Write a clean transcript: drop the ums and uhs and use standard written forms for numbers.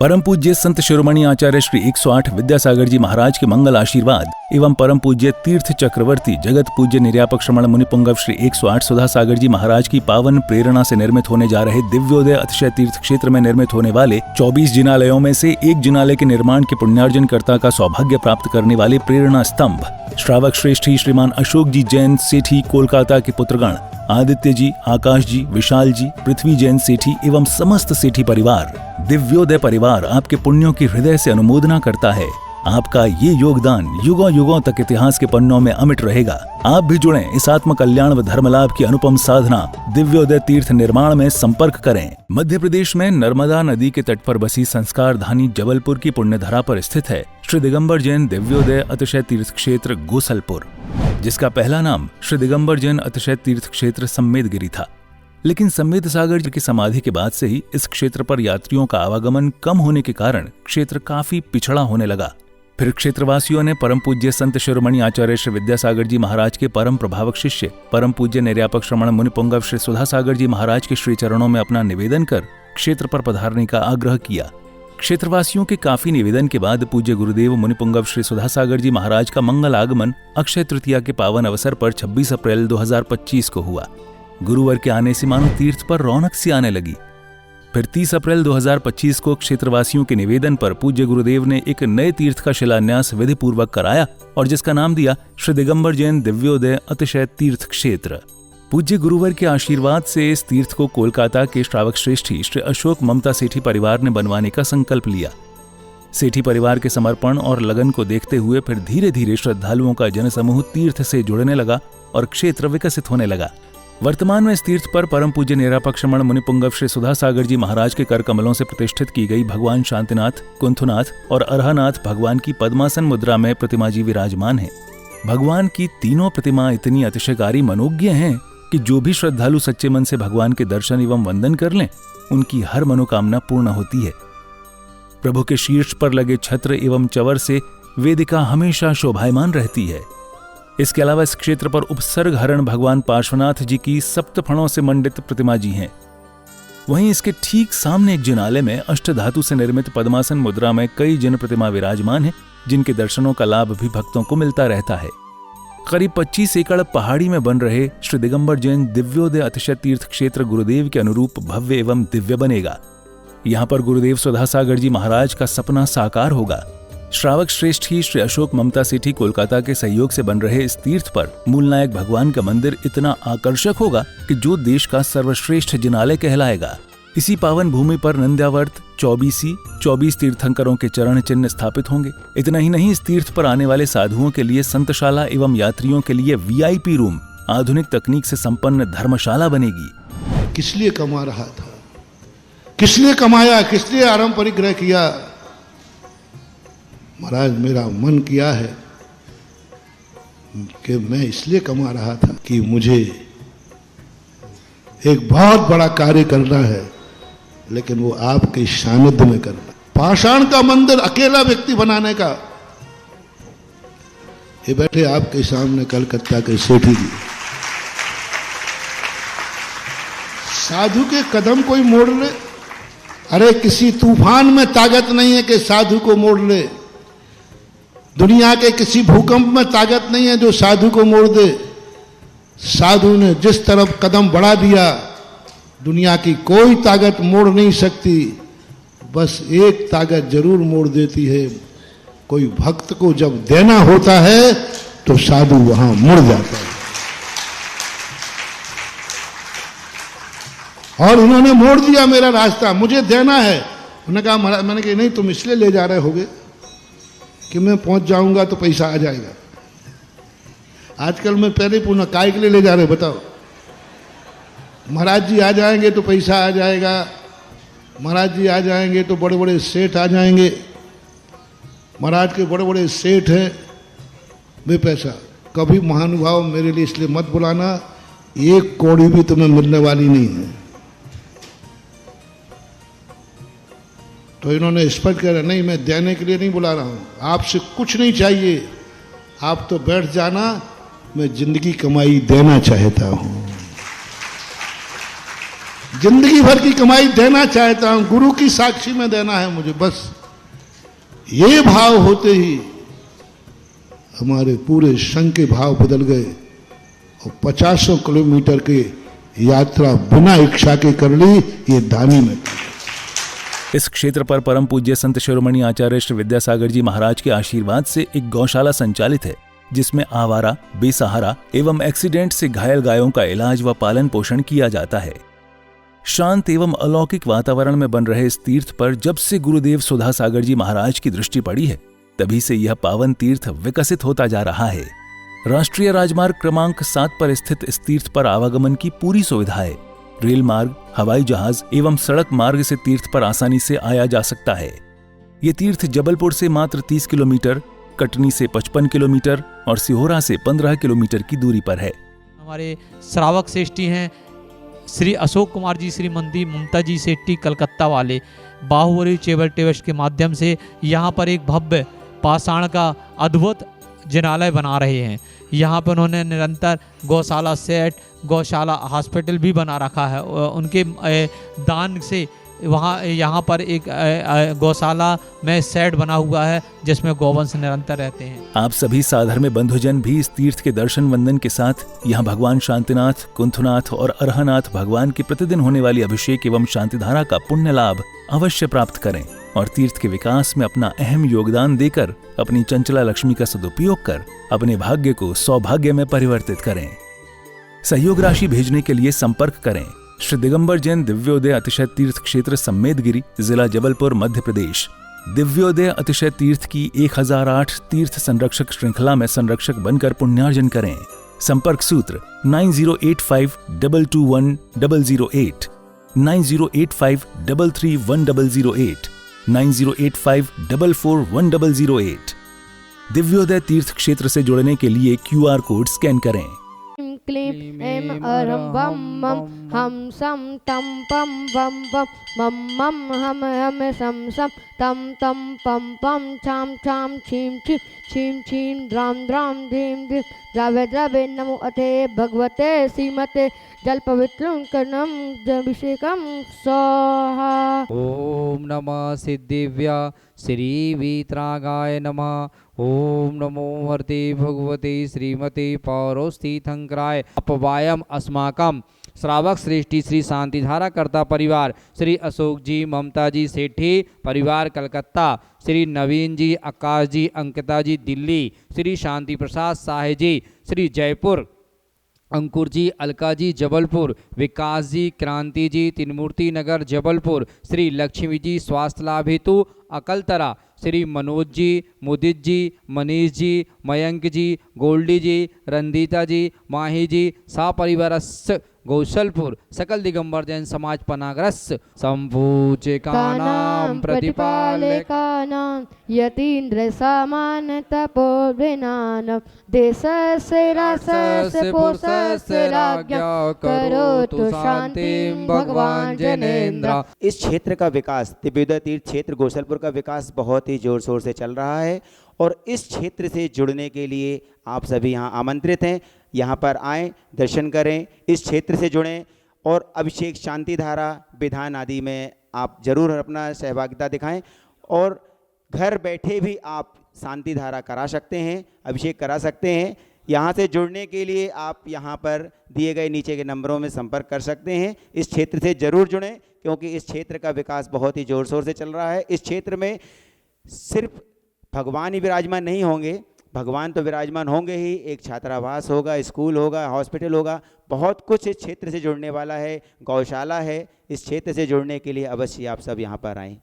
परम पूज्य संत शिरोमणि आचार्य श्री 108 विद्यासागर जी महाराज के मंगल आशीर्वाद एवं परम पूज्य तीर्थ चक्रवर्ती जगत पूज्य निर्यापक श्रमण मुनिपुंगव श्री 108 सुधा सागर जी महाराज की पावन प्रेरणा से निर्मित होने जा रहे दिव्योदय अतिशय तीर्थ क्षेत्र में निर्मित होने वाले 24 जिनालयों में से एक जिनालय के निर्माण के पुण्यार्जन कर्ता का सौभाग्य प्राप्त करने वाले प्रेरणा स्तंभ श्रावक श्रेष्ठी श्रीमान अशोक जी जैन सेठी कोलकाता के पुत्रगण आदित्य जी, आकाश जी, विशाल जी, पृथ्वी जैन सेठी एवं समस्त सेठी परिवार, दिव्योदय परिवार आपके पुण्यों की हृदय से अनुमोदना करता है। आपका ये योगदान युगों युगों तक इतिहास के पन्नों में अमिट रहेगा। आप भी जुड़ें इस आत्म कल्याण व धर्म लाभ की अनुपम साधना दिव्योदय तीर्थ निर्माण में संपर्क करें। मध्य प्रदेश में नर्मदा नदी के तट पर बसी संस्कार धानी जबलपुर की पुण्यधरा पर स्थित है श्री दिगंबर जैन दिव्योदय अतिशय तीर्थ क्षेत्र गोसलपुर, जिसका पहला नाम श्री दिगंबर जैन अतिशय तीर्थ क्षेत्र सम्मेदगिरी था। लेकिन सम्मेद सागर जी की समाधि के बाद से ही इस क्षेत्र पर यात्रियों का आवागमन कम होने के कारण क्षेत्र काफी पिछड़ा होने लगा। फिर क्षेत्रवासियों ने परम पूज्य संत शिरोमणि आचार्य श्री विद्यासागर जी महाराज के परम प्रभावक शिष्य परम पूज्य निर्यापक श्रमण मुनिपुंगव श्री सुधा सागर जी महाराज के श्री चरणों में अपना निवेदन कर क्षेत्र पर पधारने का आग्रह किया। क्षेत्रवासियों के काफी निवेदन के बाद पूज्य गुरुदेव मुनिपुंगव श्री सुधा सागर जी महाराज का मंगल आगमन अक्षय तृतीया के पावन अवसर पर 26 अप्रैल 2025 को हुआ। गुरुवार के आने से मानो तीर्थ पर रौनक सी आने लगी। फिर 30 अप्रैल 2025 को क्षेत्रवासियों के निवेदन पर पूज्य गुरुदेव ने एक नए तीर्थ का शिलान्यास विधि पूर्वक कराया और जिसका नाम दिया श्री दिगंबर जैन दिव्योदय अतिशय तीर्थ क्षेत्र। पूज्य गुरुवर के आशीर्वाद से इस तीर्थ को कोलकाता के श्रावक श्रेष्ठी श्री अशोक ममता सेठी परिवार ने बनवाने का संकल्प लिया। सेठी परिवार के समर्पण और लगन को देखते हुए फिर धीरे धीरे श्रद्धालुओं का जनसमूह तीर्थ से जुड़ने लगा और क्षेत्र विकसित होने लगा। वर्तमान में इस तीर्थ पर परम पूज्य निर्यापक श्रमण मुनिपुंगव श्री सुधा सागर जी महाराज के कर कमलों से प्रतिष्ठित की गई भगवान शांतिनाथ, कुंथुनाथ और अरहनाथ भगवान की पद्मासन मुद्रा में प्रतिमा जी विराजमान है। भगवान की तीनों प्रतिमा इतनी अतिशयकारी मनोज्ञ हैं कि जो भी श्रद्धालु सच्चे मन से भगवान के दर्शन एवं वंदन कर लें, उनकी हर मनोकामना पूर्ण होती है। प्रभु के शीर्ष पर लगे छत्र एवं चवर से वेदिका हमेशा शोभायमान रहती है। इसके अलावा इस क्षेत्र पर उपसर्ग हरण भगवान पार्श्वनाथ जी की सप्तफणों से मंडित प्रतिमा जी हैं। वहीं इसके ठीक सामने एक जिनालय में अष्टधातु से निर्मित पद्मासन मुद्रा में कई जिन प्रतिमा विराजमान हैं, जिनके दर्शनों का लाभ भी भक्तों को मिलता रहता है। करीब 25 एकड़ पहाड़ी में बन रहे श्री दिगंबर जैन दिव्योदय अतिशय तीर्थ क्षेत्र गुरुदेव के अनुरूप भव्य एवं दिव्य बनेगा। यहाँ पर गुरुदेव सुधा सागर जी महाराज का सपना साकार होगा। श्रावक श्रेष्ठी श्री अशोक ममता सेठी कोलकाता के सहयोग से बन रहे इस तीर्थ पर मूलनायक भगवान का मंदिर इतना आकर्षक होगा कि जो देश का सर्वश्रेष्ठ जिनालय कहलाएगा। इसी पावन भूमि पर नंद्यावर्त 24 तीर्थंकरों के चरण चिन्ह स्थापित होंगे। इतना ही नहीं, इस तीर्थ पर आने वाले साधुओं के लिए संतशाला एवं यात्रियों के लिए VIP रूम, आधुनिक तकनीक से संपन्न धर्मशाला बनेगी। किस लिए कमा रहा था, किस लिए कमाया, किस लिए आराम परिग्रह किया? महाराज मेरा मन किया है कि मैं इसलिए कमा रहा था कि मुझे एक बहुत बड़ा कार्य करना है, लेकिन वो आपके सानिध्य में करना। पाषाण का मंदिर अकेला व्यक्ति बनाने का। ये बैठे आपके सामने कलकत्ता के सेठी जी, साधु के कदम कोई मोड़ ले। अरे किसी तूफान में ताकत नहीं है कि साधु को मोड़ ले। दुनिया के किसी भूकंप में ताकत नहीं है जो साधु को मोड़ दे। साधु ने जिस तरफ कदम बढ़ा दिया, दुनिया की कोई ताकत मोड़ नहीं सकती। बस एक ताकत जरूर मोड़ देती है, कोई भक्त को जब देना होता है तो साधु वहां मुड़ जाता है। और उन्होंने मोड़ दिया मेरा रास्ता, मुझे देना है। उन्होंने कहा महाराज, मैंने कहा नहीं, तुम इसलिए ले जा रहे होगे कि मैं पहुंच जाऊंगा तो पैसा आ जाएगा। आजकल मैं पहले पूछना काय के लिए ले जा रहे बताओ? महाराज जी आ जाएंगे तो पैसा आ जाएगा, महाराज जी आ जाएंगे तो बड़े बड़े सेठ आ जाएंगे, महाराज के बड़े बड़े सेठ हैं, वे पैसा। कभी महानुभाव मेरे लिए इसलिए मत बुलाना, एक कौड़ी भी तुम्हें मिलने वाली नहीं है। तो इन्होंने स्पष्ट कहा नहीं, मैं देने के लिए नहीं बुला रहा हूं, आपसे कुछ नहीं चाहिए, आप तो बैठ जाना, मैं जिंदगी कमाई देना चाहता हूं। जिंदगी भर की कमाई देना चाहता हूं, गुरु की साक्षी में देना है मुझे, बस ये भाव होते ही हमारे पूरे संघ के भाव बदल गए और 50 किलोमीटर की यात्रा बिना इच्छा के कर ली, ये दानी में। इस क्षेत्र पर परम पूज्य संत शिरोमणि आचार्य श्री विद्यासागर जी महाराज के आशीर्वाद से एक गौशाला संचालित है, जिसमें आवारा, बेसहारा एवं एक्सीडेंट से घायल गायों का इलाज व पालन पोषण किया जाता है। शांत एवं अलौकिक वातावरण में बन रहे इस तीर्थ पर जब से गुरुदेव सुधा सागर जी महाराज की दृष्टि पड़ी है, तभी से यह पावन तीर्थ विकसित होता जा रहा है। राष्ट्रीय राजमार्ग क्रमांक 7 पर स्थित इस तीर्थ पर आवागमन की पूरी सुविधा है। रेल मार्ग, हवाई जहाज एवं सड़क मार्ग से तीर्थ पर आसानी से आया जा सकता है। ये तीर्थ जबलपुर से मात्र 30 किलोमीटर, कटनी से 55 किलोमीटर और सिहोरा से 15 किलोमीटर की दूरी पर है। हमारे श्रावक श्रेष्ठी हैं श्री अशोक कुमार जी, श्रीमती ममता जी सेट्टी कलकत्ता वाले, बाहुबली चेबल टेवश के माध्यम से यहाँ पर एक भव्य पाषाण का अद्भुत जिनालय बना रहे हैं। यहाँ पर उन्होंने निरंतर गौशाला सेट, गौशाला हॉस्पिटल भी बना रखा है। उनके दान से वहाँ यहाँ पर एक गौशाला में सेट बना हुआ है जिसमें गौवंश निरंतर रहते हैं। आप सभी साधर्म्य बंधुजन भी इस तीर्थ के दर्शन वंदन के साथ यहाँ भगवान शांतिनाथ, कुंथनाथ और अरहनाथ भगवान की प्रतिदिन होने वाली अभिषेक एवं शांतिधारा का पुण्य लाभ अवश्य प्राप्त करें और तीर्थ के विकास में अपना अहम योगदान देकर अपनी चंचला लक्ष्मी का सदुपयोग कर अपने भाग्य को सौभाग्य में परिवर्तित करें। सहयोग राशि भेजने के लिए संपर्क करें श्री दिगंबर जैन दिव्योदय अतिशय तीर्थ क्षेत्र सम्मेदगिरी, जिला जबलपुर, मध्य प्रदेश। दिव्योदय अतिशय तीर्थ की 1008 तीर्थ संरक्षक श्रृंखला में संरक्षक बनकर पुण्यार्जन करें। संपर्क सूत्र 9085221008, 9085331008, 9085441008। दिव्योदय तीर्थ क्षेत्र से जुड़ने के लिए QR कोड स्कैन करें। क्लीं ऐं अरं वं मं हम सं तं पं वं वं मं मं हम हम सं सं तं तं पं पं छां छां छीं छीं छीं छीं द्रां द्रां धीं धीं द्रवे द्रवे नमो अथे भगवते श्रीमते जलपवित्रं कर्णं जभिषेकं स्वाहा। ओम नमः सिद्धिव्या श्री वीतरागाय नमः। ओम नमो हरते भगवते श्रीमते पौरोस्थितंकराय अपवायम अस्माकं श्रावक श्रेष्ठी श्री शांतिधारा कर्ता परिवार, श्री अशोक जी, ममता जी सेठी परिवार कलकत्ता, श्री नवीन जी, आकाश जी, अंकिता जी दिल्ली, श्री शांति प्रसाद साहे जी श्री जयपुर, अंकुर जी, अलका जी जबलपुर, विकास जी, क्रांति जी तीनमूर्ति नगर जबलपुर, श्री लक्ष्मी जी स्वास्थ्य लाभ हेतु अकलतरा, श्री मनोज जी, मुदित जी, मनीष जी, मयंक जी, गोल्डी जी, रंदीता जी, माही जी सपरिवारस्य गौशलपुर सकल दिगंबर जैन समाज पनाग्रस्त संपूज्यकानां प्रतिपालकानां यतीन्द्र सामान तपोविनानं देशस्य रासस्य पोषस्य राज्ञा करोतु शांतिं भगवान जनेन्द्र। इस क्षेत्र का विकास, दिव्योदय तीर्थ क्षेत्र गौशलपुर का विकास बहुत ही जोर शोर से चल रहा है और इस क्षेत्र से जुड़ने के लिए आप सभी यहाँ आमंत्रित हैं। यहाँ पर आएँ, दर्शन करें, इस क्षेत्र से जुड़ें और अभिषेक, शांतिधारा, विधान आदि में आप जरूर अपना सहभागिता दिखाएं और घर बैठे भी आप शांतिधारा करा सकते हैं, अभिषेक करा सकते हैं। यहाँ से जुड़ने के लिए आप यहाँ पर दिए गए नीचे के नंबरों में संपर्क कर सकते हैं। इस क्षेत्र से ज़रूर जुड़ें क्योंकि इस क्षेत्र का विकास बहुत ही ज़ोर शोर से चल रहा है। इस क्षेत्र में सिर्फ भगवान ही विराजमान नहीं होंगे, भगवान तो विराजमान होंगे ही, एक छात्रावास होगा, स्कूल होगा, हॉस्पिटल होगा, बहुत कुछ इस क्षेत्र से जुड़ने वाला है, गौशाला है। इस क्षेत्र से जुड़ने के लिए अवश्य आप सब यहाँ पर आएँ।